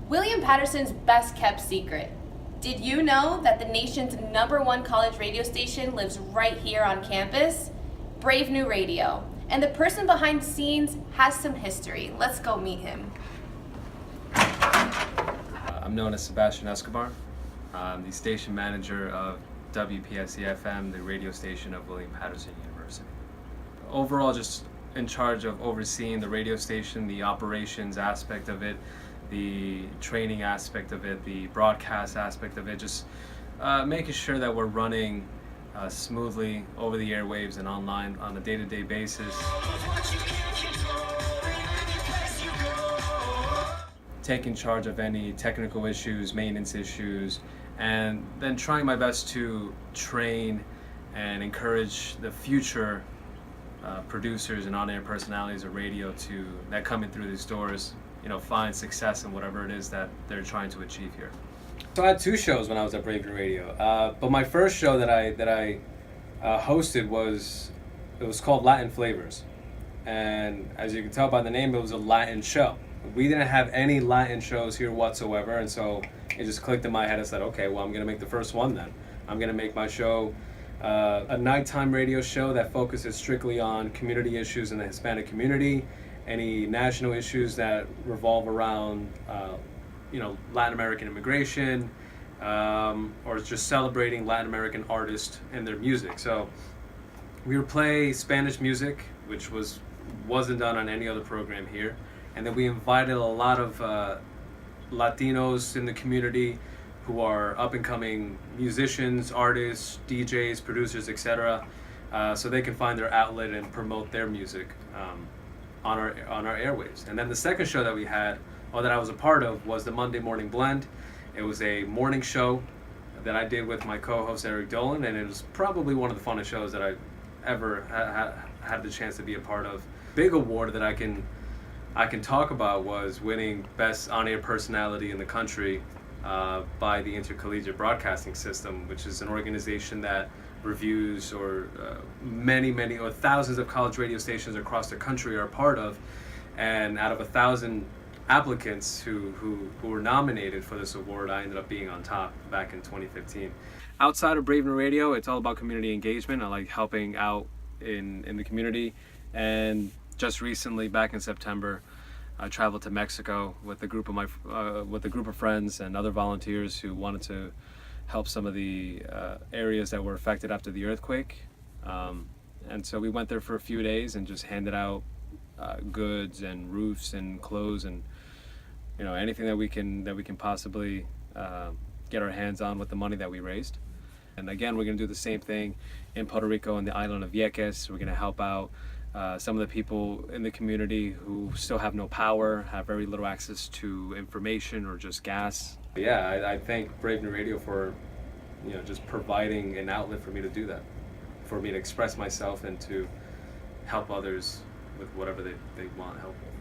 William Patterson's best kept secret. Did you know that the nation's #1 college radio station lives right here on campus? Brave New Radio. And the person behind the scenes has some history. Let's go meet him. I'm known as Sebastian Escobar. I'm the station manager of WPSC-FM, the radio station of William Patterson University. Overall, just in charge of overseeing the radio station, the operations aspect of it, the training aspect of it, the broadcast aspect of it, just making sure that we're running smoothly over the airwaves and online on a day-to-day basis. Taking charge of any technical issues, maintenance issues, and then trying my best to train and encourage the future producers and on-air personalities of radio that come in through these doors, find success in whatever it is that they're trying to achieve here. So I had 2 shows when I was at Brave New Radio, but my first show that I hosted was called Latin Flavors, and as you can tell by the name, it was a Latin show. We didn't have any Latin shows here whatsoever, and so it just clicked in my head. I said, okay, well, I'm going to make the first one then. I'm going to make my show a nighttime radio show that focuses strictly on community issues in the Hispanic community, any national issues that revolve around Latin American immigration, or just celebrating Latin American artists and their music. So we would play Spanish music, which wasn't done on any other program here, and then we invited a lot of Latinos in the community who are up-and-coming musicians, artists, DJs, producers, etc., so they can find their outlet and promote their music on our airwaves. And then the second show that we had, or that I was a part of, was the Monday Morning Blend. It was a morning show that I did with my co-host Eric Dolan, and it was probably one of the funnest shows that I ever had the chance to be a part of. Big award that I can talk about was winning Best On-Air Personality in the country by the Intercollegiate Broadcasting System, which is an organization that reviews many or thousands of college radio stations across the country are a part of. And out of 1,000 applicants who were nominated for this award, I ended up being on top back in 2015. Outside of Brave New Radio, it's all about community engagement. I like helping out in the community, and just recently, back in September, I traveled to Mexico with a group of friends and other volunteers who wanted to help some of the areas that were affected after the earthquake. And so we went there for a few days and just handed out goods and roofs and clothes and anything that we can possibly get our hands on with the money that we raised. And again, we're going to do the same thing in Puerto Rico and the island of Vieques. We're going to help out some of the people in the community who still have no power, have very little access to information or just gas. Yeah, I thank Brave New Radio for just providing an outlet for me to do that, for me to express myself and to help others with whatever they want help with.